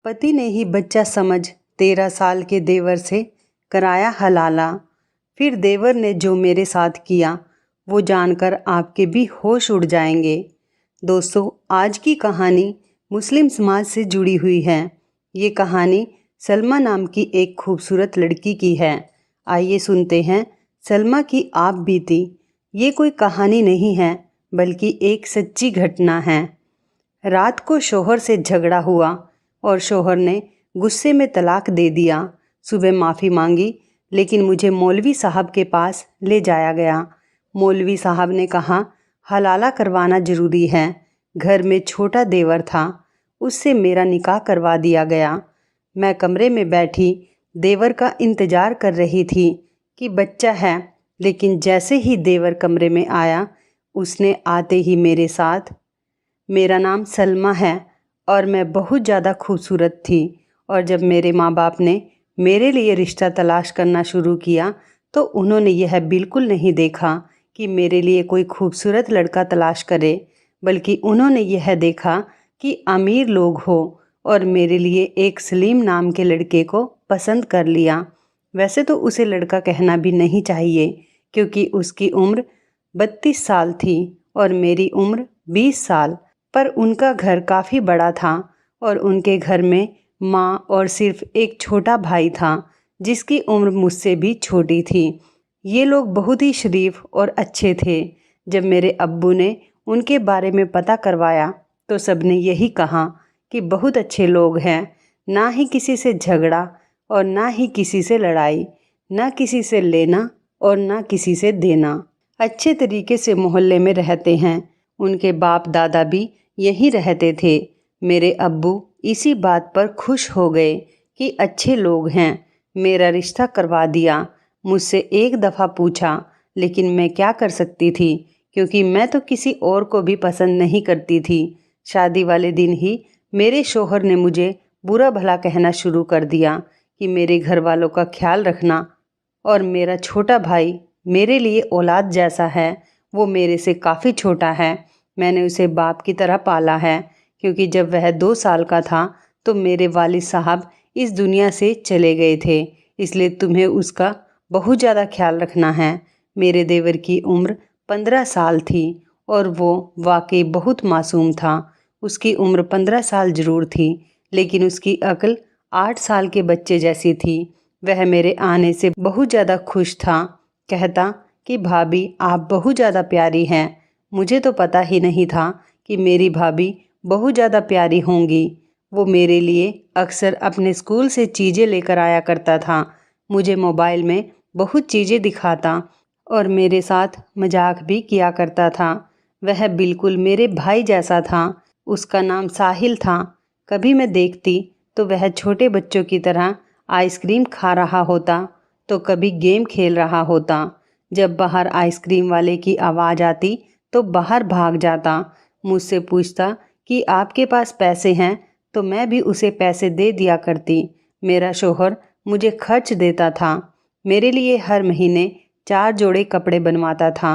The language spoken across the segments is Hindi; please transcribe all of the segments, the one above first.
पति ने ही बच्चा समझ 13 साल के देवर से कराया हलाला। फिर देवर ने जो मेरे साथ किया वो जानकर आपके भी होश उड़ जाएंगे। दोस्तों, आज की कहानी मुस्लिम समाज से जुड़ी हुई है। ये कहानी सलमा नाम की एक खूबसूरत लड़की की है। आइए सुनते हैं सलमा की आप बीती। ये कोई कहानी नहीं है बल्कि एक सच्ची घटना है। रात को शोहर से झगड़ा हुआ और शोहर ने गुस्से में तलाक दे दिया। सुबह माफ़ी मांगी लेकिन मुझे मौलवी साहब के पास ले जाया गया। मौलवी साहब ने कहा हलाला करवाना ज़रूरी है। घर में छोटा देवर था, उससे मेरा निकाह करवा दिया गया। मैं कमरे में बैठी देवर का इंतज़ार कर रही थी कि बच्चा है, लेकिन जैसे ही देवर कमरे में आया उसने आते ही मेरे साथ, मेरा नाम सलमा है और मैं बहुत ज़्यादा खूबसूरत थी। और जब मेरे माँ बाप ने मेरे लिए रिश्ता तलाश करना शुरू किया तो उन्होंने यह बिल्कुल नहीं देखा कि मेरे लिए कोई खूबसूरत लड़का तलाश करे, बल्कि उन्होंने यह देखा कि अमीर लोग हो और मेरे लिए एक सलीम नाम के लड़के को पसंद कर लिया। वैसे तो उसे लड़का कहना भी नहीं चाहिए क्योंकि उसकी उम्र 32 साल थी और मेरी उम्र 20 साल। पर उनका घर काफ़ी बड़ा था और उनके घर में माँ और सिर्फ एक छोटा भाई था जिसकी उम्र मुझसे भी छोटी थी। ये लोग बहुत ही शरीफ और अच्छे थे। जब मेरे अब्बू ने उनके बारे में पता करवाया तो सबने यही कहा कि बहुत अच्छे लोग हैं, ना ही किसी से झगड़ा और ना ही किसी से लड़ाई, ना किसी से लेना और ना किसी से देना। अच्छे तरीके से मोहल्ले में रहते हैं। उनके बाप दादा भी यहीं रहते थे। मेरे अब्बू इसी बात पर खुश हो गए कि अच्छे लोग हैं। मेरा रिश्ता करवा दिया। मुझसे एक दफ़ा पूछा, लेकिन मैं क्या कर सकती थी क्योंकि मैं तो किसी और को भी पसंद नहीं करती थी। शादी वाले दिन ही मेरे शोहर ने मुझे बुरा भला कहना शुरू कर दिया कि मेरे घर वालों का ख्याल रखना और मेरा छोटा भाई मेरे लिए औलाद जैसा है। वो मेरे से काफ़ी छोटा है। मैंने उसे बाप की तरह पाला है क्योंकि जब वह 2 साल का था तो मेरे वालिद साहब इस दुनिया से चले गए थे, इसलिए तुम्हें उसका बहुत ज़्यादा ख्याल रखना है। मेरे देवर की उम्र 15 साल थी और वो वाकई बहुत मासूम था। उसकी उम्र 15 साल ज़रूर थी लेकिन उसकी अक्ल 8 साल के बच्चे जैसी थी। वह मेरे आने से बहुत ज़्यादा खुश था। कहता कि भाभी आप बहुत ज़्यादा प्यारी हैं। मुझे तो पता ही नहीं था कि मेरी भाभी बहुत ज़्यादा प्यारी होंगी। वो मेरे लिए अक्सर अपने स्कूल से चीज़ें लेकर आया करता था। मुझे मोबाइल में बहुत चीज़ें दिखाता और मेरे साथ मजाक भी किया करता था। वह बिल्कुल मेरे भाई जैसा था। उसका नाम साहिल था। कभी मैं देखती तो वह छोटे बच्चों की तरह आइसक्रीम खा रहा होता तो कभी गेम खेल रहा होता। जब बाहर आइसक्रीम वाले की आवाज़ आती तो बाहर भाग जाता। मुझसे पूछता कि आपके पास पैसे हैं, तो मैं भी उसे पैसे दे दिया करती। मेरा शोहर मुझे खर्च देता था। मेरे लिए हर महीने 4 जोड़े कपड़े बनवाता था।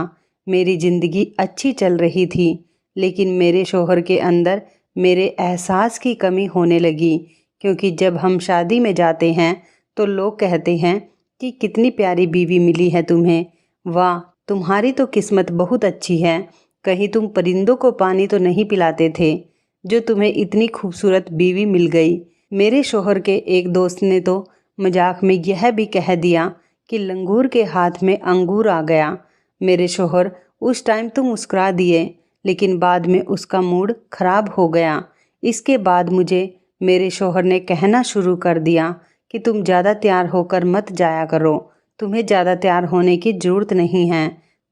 मेरी ज़िंदगी अच्छी चल रही थी, लेकिन मेरे शोहर के अंदर मेरे एहसास की कमी होने लगी क्योंकि जब हम शादी में जाते हैं तो लोग कहते हैं कि कितनी प्यारी बीवी मिली है तुम्हें। वाह, तुम्हारी तो किस्मत बहुत अच्छी है। कहीं तुम परिंदों को पानी तो नहीं पिलाते थे जो तुम्हें इतनी खूबसूरत बीवी मिल गई। मेरे शोहर के एक दोस्त ने तो मजाक में यह भी कह दिया कि लंगूर के हाथ में अंगूर आ गया। मेरे शोहर उस टाइम तो मुस्कुरा दिए, लेकिन बाद में उसका मूड खराब हो गया। इसके बाद मुझे मेरे शोहर ने कहना शुरू कर दिया कि तुम ज़्यादा तैयार होकर मत जाया करो। तुम्हें ज़्यादा तैयार होने की ज़रूरत नहीं है।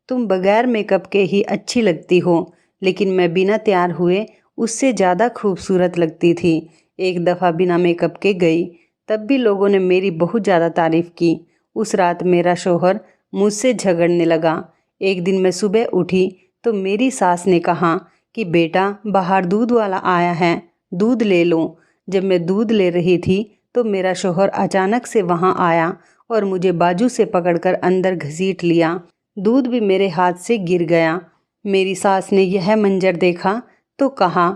तुम बगैर मेकअप के ही अच्छी लगती हो। लेकिन मैं बिना तैयार हुए उससे ज़्यादा खूबसूरत लगती थी। एक दफ़ा बिना मेकअप के गई, तब भी लोगों ने मेरी बहुत ज़्यादा तारीफ़ की। उस रात मेरा शोहर मुझसे झगड़ने लगा। एक दिन मैं सुबह उठी तो मेरी सास ने कहा कि बेटा बाहर दूध वाला आया है, दूध ले लो। जब मैं दूध ले रही थी तो मेरा शोहर अचानक से वहाँ आया और मुझे बाजू से पकड़कर अंदर घसीट लिया। दूध भी मेरे हाथ से गिर गया। मेरी सास ने यह मंजर देखा तो कहा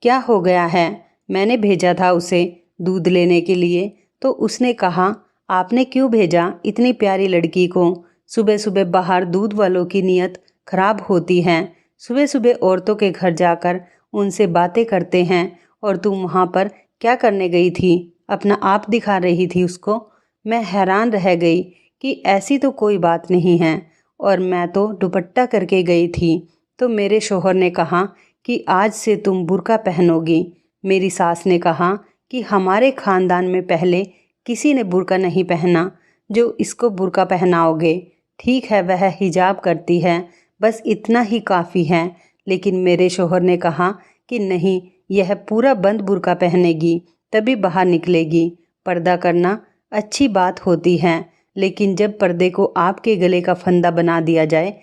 क्या हो गया है? मैंने भेजा था उसे, दूध लेने के लिए तो उसने कहा, आपने क्यों भेजा इतनी प्यारी लड़की को? सुबह सुबह बाहर दूध वालों की नीयत खराब होती है। सुबह सुबह औरतों के घर जाकर उनसे बातें करते हैं और तुम वहाँ पर क्या करने गई थी? अपना आप दिखा रही थी उसको। मैं हैरान रह गई कि ऐसी तो कोई बात नहीं है और मैं तो दुपट्टा करके गई थी। तो मेरे शौहर ने कहा कि आज से तुम बुर्का पहनोगी। मेरी सास ने कहा कि हमारे ख़ानदान में पहले किसी ने बुर्का नहीं पहना, जो इसको बुर्का पहनाओगे। ठीक है, वह हिजाब करती है, बस इतना ही काफ़ी है। लेकिन मेरे शौहर ने कहा कि नहीं, यह पूरा बंद बुर्का पहनेगी तभी बाहर निकलेगी। पर्दा करना अच्छी बात होती है, लेकिन जब पर्दे को आपके गले का फंदा बना दिया जाए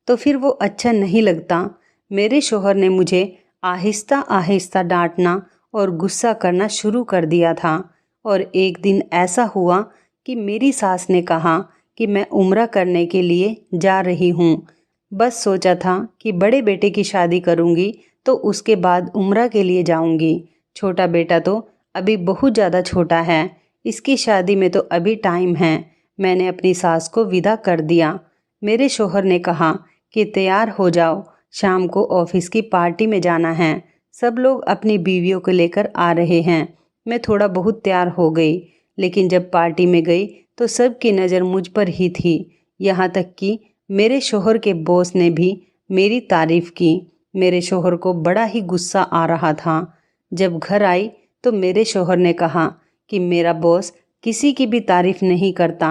तो फिर वो अच्छा नहीं लगता। मेरे शौहर ने मुझे आहिस्ता आहिस्ता डांटना और गुस्सा करना शुरू कर दिया था। और एक दिन ऐसा हुआ कि मेरी सास ने कहा कि मैं उम्रा करने के लिए जा रही हूँ। बस सोचा था कि बड़े बेटे की शादी करूँगी तो उसके बाद उम्रा के लिए जाऊँगी। छोटा बेटा तो अभी बहुत ज़्यादा छोटा है, इसकी शादी में तो अभी टाइम है। मैंने अपनी सास को विदा कर दिया। मेरे शौहर ने कहा कि तैयार हो जाओ, शाम को ऑफिस की पार्टी में जाना है। सब लोग अपनी बीवियों को लेकर आ रहे हैं। मैं थोड़ा बहुत तैयार हो गई, लेकिन जब पार्टी में गई तो सबकी नज़र मुझ पर ही थी। यहाँ तक कि मेरे शौहर के बॉस ने भी मेरी तारीफ़ की। मेरे शौहर को बड़ा ही गुस्सा आ रहा था। जब घर आई तो मेरे शौहर ने कहा कि मेरा बॉस किसी की भी तारीफ़ नहीं करता,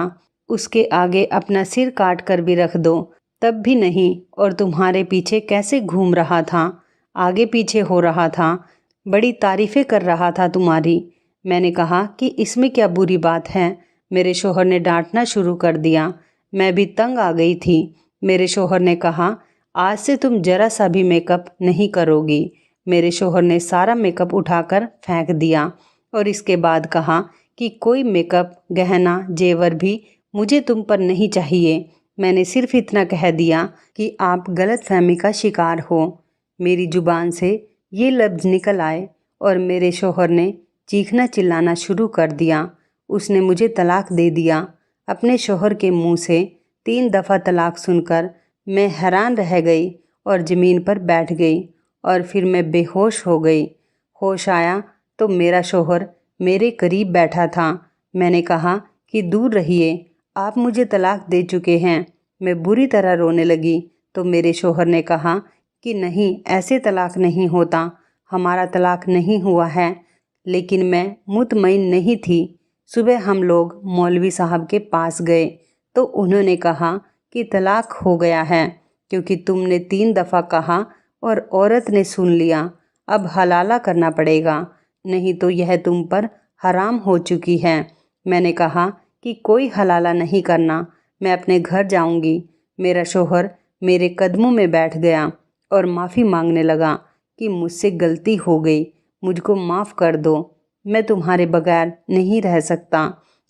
उसके आगे अपना सिर काट कर भी रख दो तब भी नहीं। और तुम्हारे पीछे कैसे घूम रहा था, आगे पीछे हो रहा था, बड़ी तारीफ़ें कर रहा था तुम्हारी। मैंने कहा कि इसमें क्या बुरी बात है। मेरे शौहर ने डांटना शुरू कर दिया। मैं भी तंग आ गई थी। मेरे शौहर ने कहा, आज से तुम जरा सा भी मेकअप नहीं करोगी। मेरे शौहर ने सारा मेकअप उठाकर फेंक दिया और इसके बाद कहा कि कोई मेकअप, गहना, जेवर भी मुझे तुम पर नहीं चाहिए। मैंने सिर्फ इतना कह दिया कि आप गलतफहमी का शिकार हो। मेरी ज़ुबान से ये लफ्ज़ निकल आए और मेरे शौहर ने चीखना चिल्लाना शुरू कर दिया। उसने मुझे तलाक दे दिया। अपने शौहर के मुंह से 3 दफ़ा तलाक सुनकर मैं हैरान रह गई और ज़मीन पर बैठ गई और फिर मैं बेहोश हो गई। होश आया तो मेरा शौहर मेरे करीब बैठा था। मैंने कहा कि दूर रहिए, आप मुझे तलाक दे चुके हैं। मैं बुरी तरह रोने लगी तो मेरे शौहर ने कहा कि नहीं, ऐसे तलाक नहीं होता, हमारा तलाक नहीं हुआ है। लेकिन मैं मुतमईन नहीं थी। सुबह हम लोग मौलवी साहब के पास गए तो उन्होंने कहा कि तलाक हो गया है, क्योंकि तुमने 3 दफ़ा कहा और औरत ने सुन लिया। अब हलाला करना पड़ेगा, नहीं तो यह तुम पर हराम हो चुकी है। मैंने कहा कि कोई हलाला नहीं करना, मैं अपने घर जाऊंगी। मेरा शौहर मेरे कदमों में बैठ गया और माफ़ी मांगने लगा कि मुझसे गलती हो गई, मुझको माफ़ कर दो, मैं तुम्हारे बगैर नहीं रह सकता।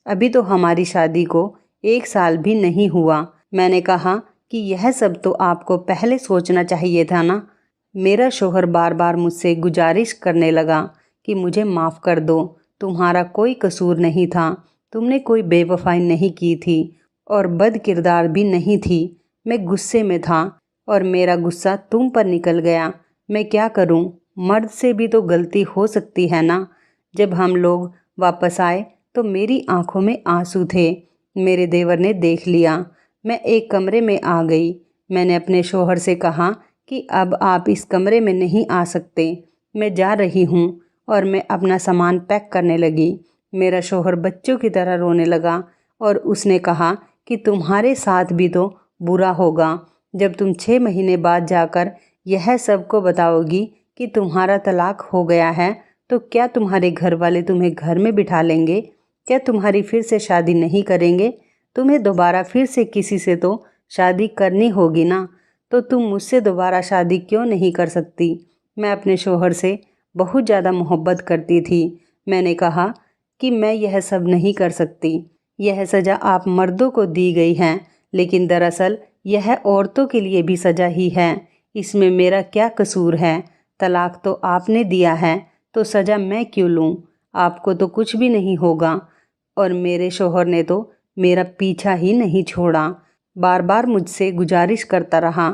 अभी तो हमारी शादी को 1 साल भी नहीं हुआ। मैंने कहा कि यह सब तो आपको पहले सोचना चाहिए था ना। मेरा शौहर बार बार मुझसे गुजारिश करने लगा कि मुझे माफ़ कर दो, तुम्हारा कोई कसूर नहीं था, तुमने कोई बेवफाई नहीं की थी और बद किरदार भी नहीं थी। मैं गुस्से में था और मेरा गुस्सा तुम पर निकल गया। मैं क्या करूं, मर्द से भी तो गलती हो सकती है ना। जब हम लोग वापस आए तो मेरी आंखों में आंसू थे। मेरे देवर ने देख लिया। मैं एक कमरे में आ गई। मैंने अपने शौहर से कहा कि अब आप इस कमरे में नहीं आ सकते, मैं जा रही हूँ। और मैं अपना सामान पैक करने लगी। मेरा शौहर बच्चों की तरह रोने लगा और उसने कहा कि तुम्हारे साथ भी तो बुरा होगा जब तुम 6 महीने बाद जाकर यह सबको बताओगी कि तुम्हारा तलाक हो गया है। तो क्या तुम्हारे घर वाले तुम्हें घर में बिठा लेंगे? क्या तुम्हारी फिर से शादी नहीं करेंगे? तुम्हें दोबारा फिर से किसी से तो शादी करनी होगी ना। तो तुम मुझसे दोबारा शादी क्यों नहीं कर सकती? मैं अपने शौहर से बहुत ज़्यादा मोहब्बत करती थी। मैंने कहा कि मैं यह सब नहीं कर सकती। यह सज़ा आप मर्दों को दी गई है, लेकिन दरअसल यह औरतों के लिए भी सज़ा ही है। इसमें मेरा क्या कसूर है? तलाक तो आपने दिया है, तो सज़ा मैं क्यों लूँ? आपको तो कुछ भी नहीं होगा। और मेरे शौहर ने तो मेरा पीछा ही नहीं छोड़ा, बार बार मुझसे गुजारिश करता रहा।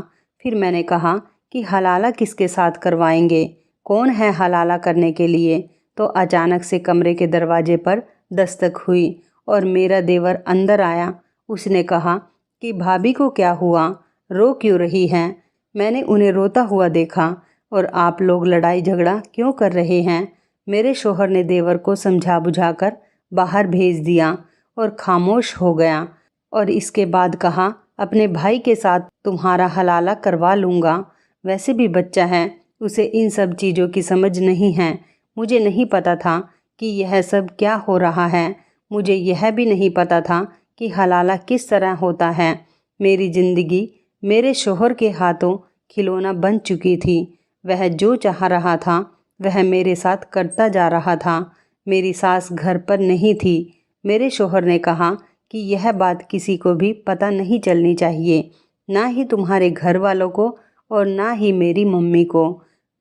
फिर मैंने कहा कि हलाला किसके साथ करवाएंगे, कौन है हलाला करने के लिए। तो अचानक से कमरे के दरवाजे पर दस्तक हुई और मेरा देवर अंदर आया। उसने कहा कि भाभी को क्या हुआ, रो क्यों रही हैं? मैंने उन्हें रोता हुआ देखा। और आप लोग लड़ाई झगड़ा क्यों कर रहे हैं? मेरे शौहर ने देवर को समझा बुझाकर बाहर भेज दिया और खामोश हो गया। और इसके बाद कहा, अपने भाई के साथ तुम्हारा हलाला करवा लूँगा। वैसे भी बच्चा है, उसे इन सब चीज़ों की समझ नहीं है। मुझे नहीं पता था कि यह सब क्या हो रहा है। मुझे यह भी नहीं पता था कि हलाला किस तरह होता है। मेरी ज़िंदगी मेरे शौहर के हाथों खिलौना बन चुकी थी। वह जो चाह रहा था वह मेरे साथ करता जा रहा था। मेरी सास घर पर नहीं थी। मेरे शौहर ने कहा कि यह बात किसी को भी पता नहीं चलनी चाहिए, ना ही तुम्हारे घर वालों को और ना ही मेरी मम्मी को।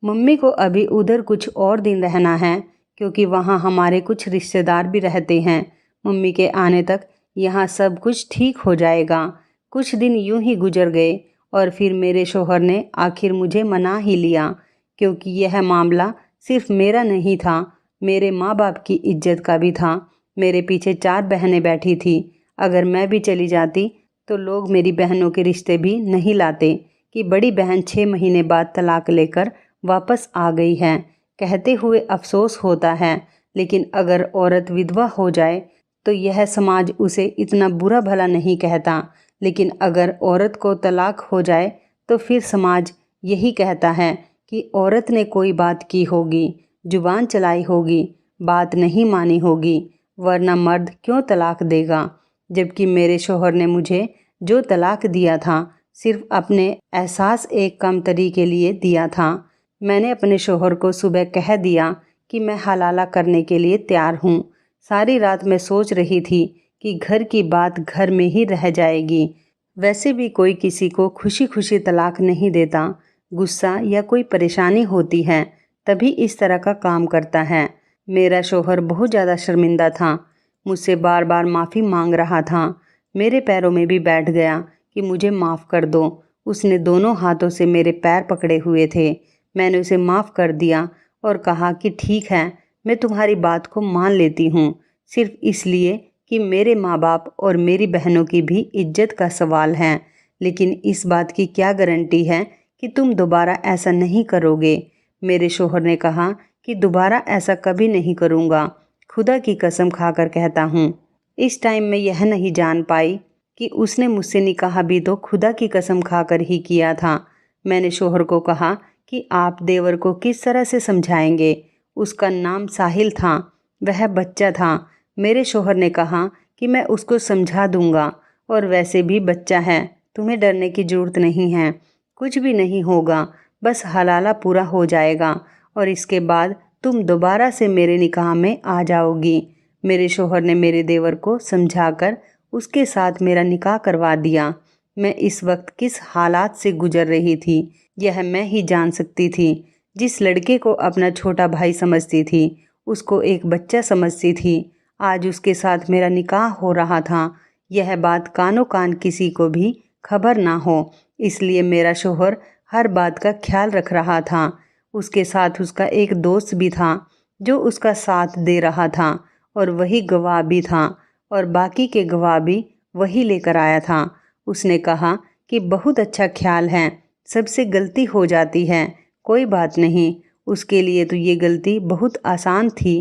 मम्मी को अभी उधर कुछ और दिन रहना है, क्योंकि वहाँ हमारे कुछ रिश्तेदार भी रहते हैं। मम्मी के आने तक यहाँ सब कुछ ठीक हो जाएगा। कुछ दिन यूं ही गुजर गए और फिर मेरे शौहर ने आखिर मुझे मना ही लिया, क्योंकि यह मामला सिर्फ मेरा नहीं था, मेरे माँ बाप की इज्जत का भी था। मेरे पीछे 4 बहनें बैठी थी। अगर मैं भी चली जाती तो लोग मेरी बहनों के रिश्ते भी नहीं लाते कि बड़ी बहन 6 महीने बाद तलाक लेकर वापस आ गई है। कहते हुए अफसोस होता है, लेकिन अगर औरत विधवा हो जाए तो यह समाज उसे इतना बुरा भला नहीं कहता। लेकिन अगर औरत को तलाक हो जाए तो फिर समाज यही कहता है कि औरत ने कोई बात की होगी, जुबान चलाई होगी, बात नहीं मानी होगी, वरना मर्द क्यों तलाक देगा। जबकि मेरे शौहर ने मुझे जो तलाक दिया था सिर्फ अपने एहसास एक कमतरी के लिए दिया था। मैंने अपने शौहर को सुबह कह दिया कि मैं हलाला करने के लिए तैयार हूँ। सारी रात मैं सोच रही थी कि घर की बात घर में ही रह जाएगी। वैसे भी कोई किसी को खुशी खुशी तलाक नहीं देता। गुस्सा या कोई परेशानी होती है तभी इस तरह का काम करता है। मेरा शौहर बहुत ज़्यादा शर्मिंदा था, मुझसे बार बार माफ़ी मांग रहा था। मेरे पैरों में भी बैठ गया कि मुझे माफ़ कर दो। उसने दोनों हाथों से मेरे पैर पकड़े हुए थे। मैंने उसे माफ़ कर दिया और कहा कि ठीक है, मैं तुम्हारी बात को मान लेती हूँ, सिर्फ इसलिए कि मेरे माँ बाप और मेरी बहनों की भी इज्जत का सवाल है। लेकिन इस बात की क्या गारंटी है कि तुम दोबारा ऐसा नहीं करोगे। मेरे शौहर ने कहा कि दोबारा ऐसा कभी नहीं करूँगा, खुदा की कसम खाकर कहता हूँ। इस टाइम मैं यह नहीं जान पाई कि उसने मुझसे निकाह भी तो खुदा की कसम खाकर ही किया था। मैंने शौहर को कहा कि आप देवर को किस तरह से समझाएंगे। उसका नाम साहिल था, वह बच्चा था। मेरे शौहर ने कहा कि मैं उसको समझा दूंगा, और वैसे भी बच्चा है, तुम्हें डरने की ज़रूरत नहीं है, कुछ भी नहीं होगा, बस हलाला पूरा हो जाएगा और इसके बाद तुम दोबारा से मेरे निकाह में आ जाओगी। मेरे शौहर ने मेरे देवर को समझाकर उसके साथ मेरा निकाह करवा दिया। मैं इस वक्त किस हालात से गुजर रही थी यह मैं ही जान सकती थी। जिस लड़के को अपना छोटा भाई समझती थी, उसको एक बच्चा समझती थी, आज उसके साथ मेरा निकाह हो रहा था। यह बात कानो कान किसी को भी खबर ना हो, इसलिए मेरा शौहर हर बात का ख्याल रख रहा था। उसके साथ उसका एक दोस्त भी था जो उसका साथ दे रहा था, और वही गवाह भी था, और बाकी के गवाह भी वही लेकर आया था। उसने कहा कि बहुत अच्छा ख्याल है, सबसे गलती हो जाती है, कोई बात नहीं, उसके लिए तो ये गलती बहुत आसान थी।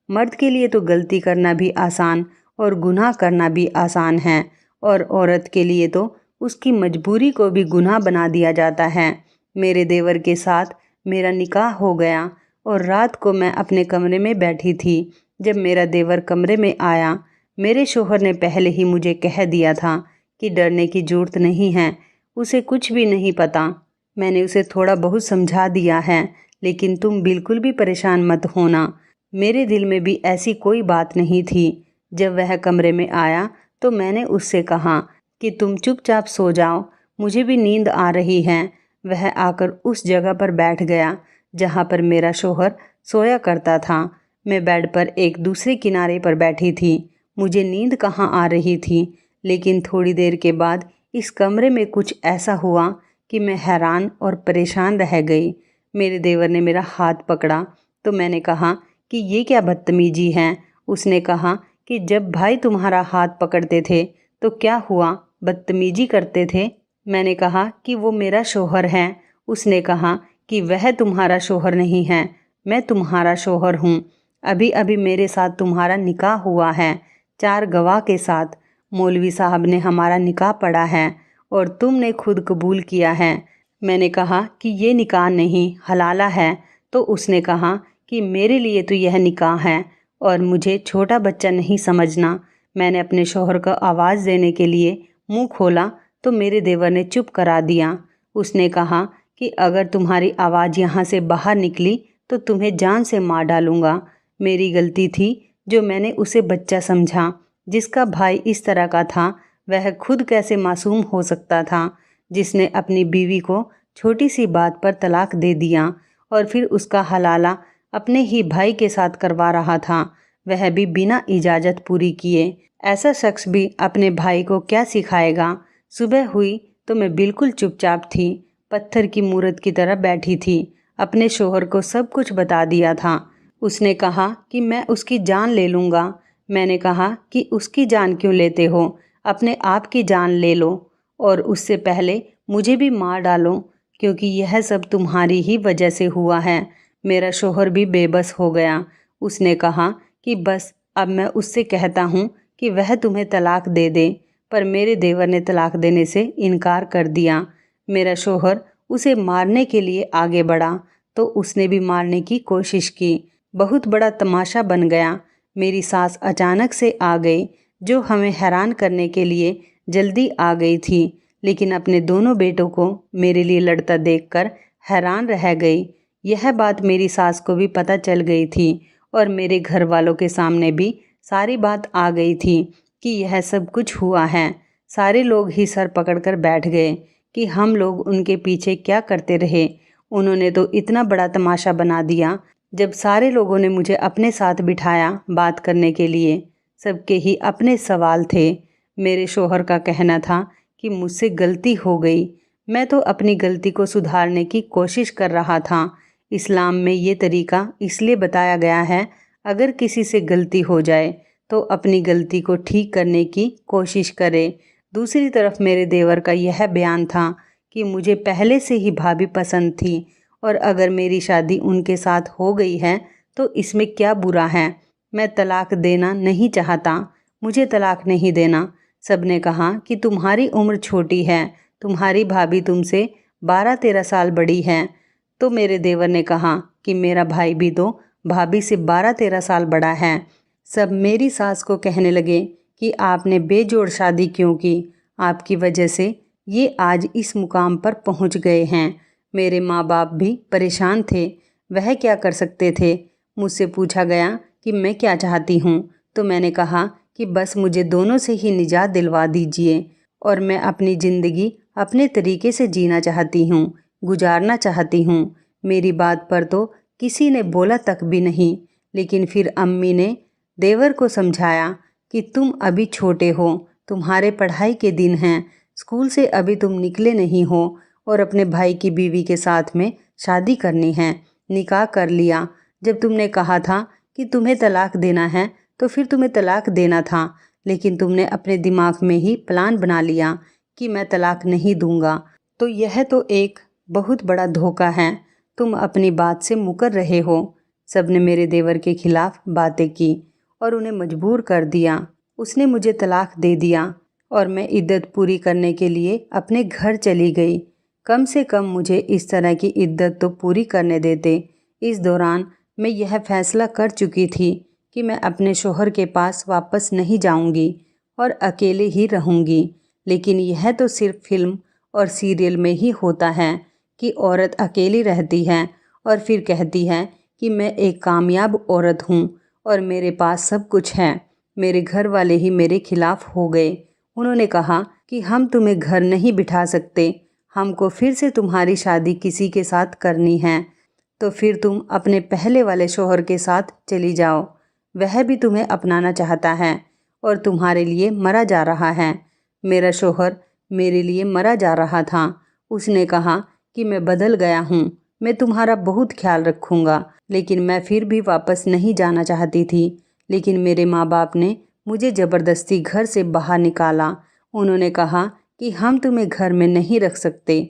मर्द के लिए तो गलती करना भी आसान और गुनाह करना भी आसान है, और औरत के लिए तो उसकी मजबूरी को भी गुनाह बना दिया जाता है। मेरे देवर के साथ मेरा निकाह हो गया और रात को मैं अपने कमरे में बैठी थी। जब मेरा देवर कमरे में आया, मेरे शौहर ने पहले ही मुझे कह दिया था कि डरने की ज़रूरत नहीं है, उसे कुछ भी नहीं पता। मैंने उसे थोड़ा बहुत समझा दिया है, लेकिन तुम बिल्कुल भी परेशान मत होना। मेरे दिल में भी ऐसी कोई बात नहीं थी। जब वह कमरे में आया तो मैंने उससे कहा कि तुम चुपचाप सो जाओ, मुझे भी नींद आ रही है। वह आकर उस जगह पर बैठ गया जहाँ पर मेरा शौहर सोया करता था। मैं बेड पर एक दूसरे किनारे पर बैठी थी। मुझे नींद कहाँ आ रही थी, लेकिन थोड़ी देर के बाद इस कमरे में कुछ ऐसा हुआ कि मैं हैरान और परेशान रह गई। मेरे देवर ने मेरा हाथ पकड़ा तो मैंने कहा कि ये क्या बदतमीजी है। उसने कहा कि जब भाई तुम्हारा हाथ पकड़ते थे तो क्या हुआ, बदतमीजी करते थे। मैंने कहा कि वो मेरा शौहर है। उसने कहा कि वह तुम्हारा शौहर नहीं है, मैं तुम्हारा शौहर हूँ। अभी अभी मेरे साथ तुम्हारा निकाह हुआ है, 4 गवाह के साथ। मौलवी साहब ने हमारा निकाह पढ़ा है और तुमने खुद कबूल किया है। मैंने कहा कि ये निकाह नहीं, हलाला है। तो उसने कहा कि मेरे लिए तो यह निकाह है और मुझे छोटा बच्चा नहीं समझना। मैंने अपने शौहर को आवाज़ देने के लिए मुंह खोला तो मेरे देवर ने चुप करा दिया। उसने कहा कि अगर तुम्हारी आवाज़ यहाँ से बाहर निकली तो तुम्हें जान से मार डालूँगा। मेरी गलती थी जो मैंने उसे बच्चा समझा। जिसका भाई इस तरह का था वह खुद कैसे मासूम हो सकता था, जिसने अपनी बीवी को छोटी सी बात पर तलाक दे दिया और फिर उसका हलाला अपने ही भाई के साथ करवा रहा था, वह भी बिना इजाज़त पूरी किए। ऐसा शख्स भी अपने भाई को क्या सिखाएगा। सुबह हुई तो मैं बिल्कुल चुपचाप थी, पत्थर की मूरत की तरह बैठी थी। अपने शोहर को सब कुछ बता दिया था। उसने कहा कि मैं उसकी जान ले लूँगा। मैंने कहा कि उसकी जान क्यों लेते हो, अपने आप की जान ले लो और उससे पहले मुझे भी मार डालो, क्योंकि यह सब तुम्हारी ही वजह से हुआ है। मेरा शोहर भी बेबस हो गया। उसने कहा कि बस अब मैं उससे कहता हूँ कि वह तुम्हें तलाक दे दे, पर मेरे देवर ने तलाक देने से इनकार कर दिया। मेरा शोहर उसे मारने के लिए आगे बढ़ा तो उसने भी मारने की कोशिश की। बहुत बड़ा तमाशा बन गया। मेरी सास अचानक से आ गई, जो हमें हैरान करने के लिए जल्दी आ गई थी, लेकिन अपने दोनों बेटों को मेरे लिए लड़ता देखकर हैरान रह गई। यह बात मेरी सास को भी पता चल गई थी और मेरे घर वालों के सामने भी सारी बात आ गई थी कि यह सब कुछ हुआ है। सारे लोग ही सर पकड़कर बैठ गए कि हम लोग उनके पीछे क्या करते रहे। उन्होंने तो इतना बड़ा तमाशा बना दिया। जब सारे लोगों ने मुझे अपने साथ बिठाया बात करने के लिए, सबके ही अपने सवाल थे। मेरे शोहर का कहना था कि मुझसे गलती हो गई। मैं तो अपनी गलती को सुधारने की कोशिश कर रहा था। इस्लाम में ये तरीका इसलिए बताया गया है, अगर किसी से गलती हो जाए तो अपनी गलती को ठीक करने की कोशिश करे। दूसरी तरफ मेरे देवर का यह बयान था कि मुझे पहले से ही भाभी पसंद थी और अगर मेरी शादी उनके साथ हो गई है तो इसमें क्या बुरा है। मैं तलाक देना नहीं चाहता, मुझे तलाक नहीं देना। सबने कहा कि तुम्हारी उम्र छोटी है, तुम्हारी भाभी तुमसे 12-13 साल बड़ी है। तो मेरे देवर ने कहा कि मेरा भाई भी तो भाभी से 12-13 साल बड़ा है। सब मेरी सास को कहने लगे कि आपने बेजोड़ शादी क्यों की, आपकी वजह से ये आज इस मुकाम पर पहुंच गए हैं। मेरे माँ बाप भी परेशान थे, वह क्या कर सकते थे। मुझसे पूछा गया कि मैं क्या चाहती हूँ, तो मैंने कहा कि बस मुझे दोनों से ही निजात दिलवा दीजिए और मैं अपनी ज़िंदगी अपने तरीके से जीना चाहती हूँ, गुजारना चाहती हूँ। मेरी बात पर तो किसी ने बोला तक भी नहीं, लेकिन फिर अम्मी ने देवर को समझाया कि तुम अभी छोटे हो, तुम्हारे पढ़ाई के दिन हैं, स्कूल से अभी तुम निकले नहीं हो और अपने भाई की बीवी के साथ में शादी करनी है। निकाह कर लिया। जब तुमने कहा था कि तुम्हें तलाक देना है तो फिर तुम्हें तलाक देना था, लेकिन तुमने अपने दिमाग में ही प्लान बना लिया कि मैं तलाक नहीं दूंगा। तो यह तो एक बहुत बड़ा धोखा है, तुम अपनी बात से मुकर रहे हो। सबने मेरे देवर के खिलाफ बातें की और उन्हें मजबूर कर दिया। उसने मुझे तलाक दे दिया और मैं इद्दत पूरी करने के लिए अपने घर चली गई। कम से कम मुझे इस तरह की इद्दत तो पूरी करने देते। इस दौरान मैं यह फैसला कर चुकी थी कि मैं अपने शोहर के पास वापस नहीं जाऊंगी और अकेले ही रहूंगी। लेकिन यह तो सिर्फ फिल्म और सीरियल में ही होता है कि औरत अकेली रहती है और फिर कहती है कि मैं एक कामयाब औरत हूँ और मेरे पास सब कुछ है। मेरे घर वाले ही मेरे खिलाफ हो गए। उन्होंने कहा कि हम तुम्हें घर नहीं बिठा सकते, हमको फिर से तुम्हारी शादी किसी के साथ करनी है। तो फिर तुम अपने पहले वाले शौहर के साथ चली जाओ। वह भी तुम्हें अपनाना चाहता है और तुम्हारे लिए मरा जा रहा है। मेरा शौहर मेरे लिए मरा जा रहा था। उसने कहा कि मैं बदल गया हूँ, मैं तुम्हारा बहुत ख्याल रखूँगा। लेकिन मैं फिर भी वापस नहीं जाना चाहती थी। लेकिन मेरे माँ बाप ने मुझे ज़बरदस्ती घर से बाहर निकाला। उन्होंने कहा कि हम तुम्हें घर में नहीं रख सकते,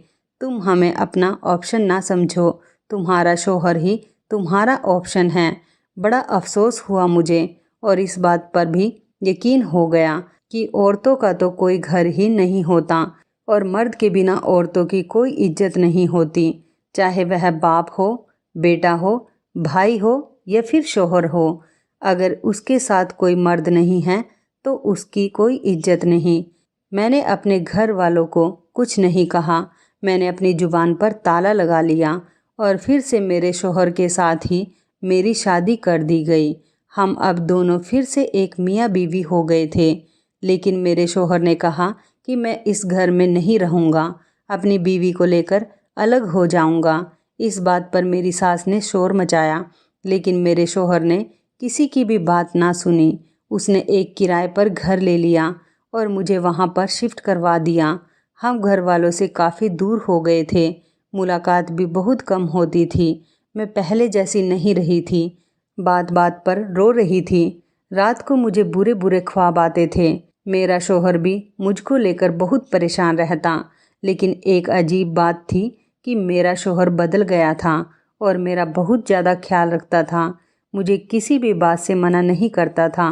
तुम हमें अपना ऑप्शन ना समझो, तुम्हारा शौहर ही तुम्हारा ऑप्शन है। बड़ा अफसोस हुआ मुझे और इस बात पर भी यकीन हो गया कि औरतों का तो कोई घर ही नहीं होता और मर्द के बिना औरतों की कोई इज्जत नहीं होती, चाहे वह बाप हो, बेटा हो, भाई हो या फिर शौहर हो। अगर उसके साथ कोई मर्द नहीं है तो उसकी कोई इज्जत नहीं। मैंने अपने घर वालों को कुछ नहीं कहा। मैंने अपनी ज़ुबान पर ताला लगा लिया और फिर से मेरे शौहर के साथ ही मेरी शादी कर दी गई। हम अब दोनों फिर से एक मियाँ बीवी हो गए थे। लेकिन मेरे शौहर ने कहा कि मैं इस घर में नहीं रहूँगा, अपनी बीवी को लेकर अलग हो जाऊँगा। इस बात पर मेरी सास ने शोर मचाया, लेकिन मेरे शौहर ने किसी की भी बात ना सुनी। उसने एक किराए पर घर ले लिया और मुझे वहाँ पर शिफ्ट करवा दिया। हम घर वालों से काफ़ी दूर हो गए थे, मुलाकात भी बहुत कम होती थी। मैं पहले जैसी नहीं रही थी, बात बात पर रो रही थी। रात को मुझे बुरे बुरे ख्वाब आते थे। मेरा शौहर भी मुझको लेकर बहुत परेशान रहता। लेकिन एक अजीब बात थी कि मेरा शौहर बदल गया था और मेरा बहुत ज़्यादा ख्याल रखता था। मुझे किसी भी बात से मना नहीं करता था।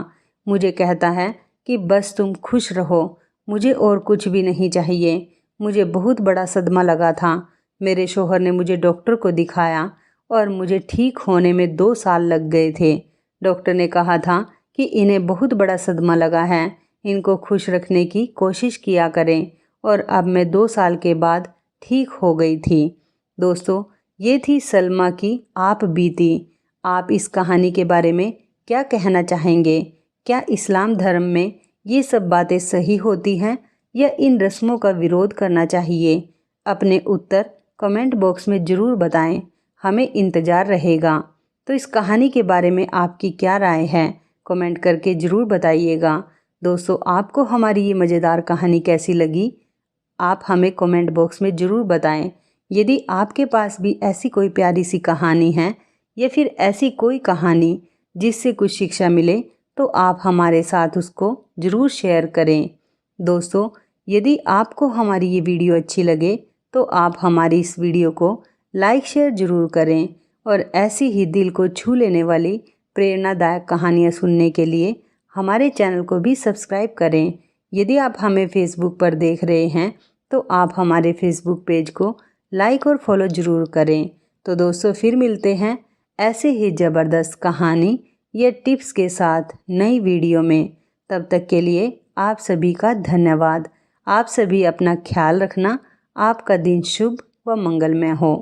मुझे कहता है कि बस तुम खुश रहो, मुझे और कुछ भी नहीं चाहिए। मुझे बहुत बड़ा सदमा लगा था। मेरे शौहर ने मुझे डॉक्टर को दिखाया और मुझे ठीक होने में 2 साल लग गए थे। डॉक्टर ने कहा था कि इन्हें बहुत बड़ा सदमा लगा है, इनको खुश रखने की कोशिश किया करें। और अब मैं 2 साल के बाद ठीक हो गई थी। दोस्तों, ये थी सलमा की आप बीती। आप इस कहानी के बारे में क्या कहना चाहेंगे? क्या इस्लाम धर्म में ये सब बातें सही होती हैं या इन रस्मों का विरोध करना चाहिए? अपने उत्तर कमेंट बॉक्स में ज़रूर बताएं, हमें इंतज़ार रहेगा। तो इस कहानी के बारे में आपकी क्या राय है, कमेंट करके ज़रूर बताइएगा। दोस्तों, आपको हमारी ये मज़ेदार कहानी कैसी लगी, आप हमें कमेंट बॉक्स में ज़रूर बताएं। यदि आपके पास भी ऐसी कोई प्यारी सी कहानी है या फिर ऐसी कोई कहानी जिससे कुछ शिक्षा मिले, तो आप हमारे साथ उसको ज़रूर शेयर करें। दोस्तों, यदि आपको हमारी ये वीडियो अच्छी लगे तो आप हमारी इस वीडियो को लाइक शेयर ज़रूर करें और ऐसी ही दिल को छू लेने वाली प्रेरणादायक कहानियाँ सुनने के लिए हमारे चैनल को भी सब्सक्राइब करें। यदि आप हमें फेसबुक पर देख रहे हैं तो आप हमारे फेसबुक पेज को लाइक और फॉलो ज़रूर करें। तो दोस्तों, फिर मिलते हैं ऐसे ही ज़बरदस्त कहानी या टिप्स के साथ नई वीडियो में। तब तक के लिए आप सभी का धन्यवाद। आप सभी अपना ख्याल रखना। आपका दिन शुभ व मंगलमय हो।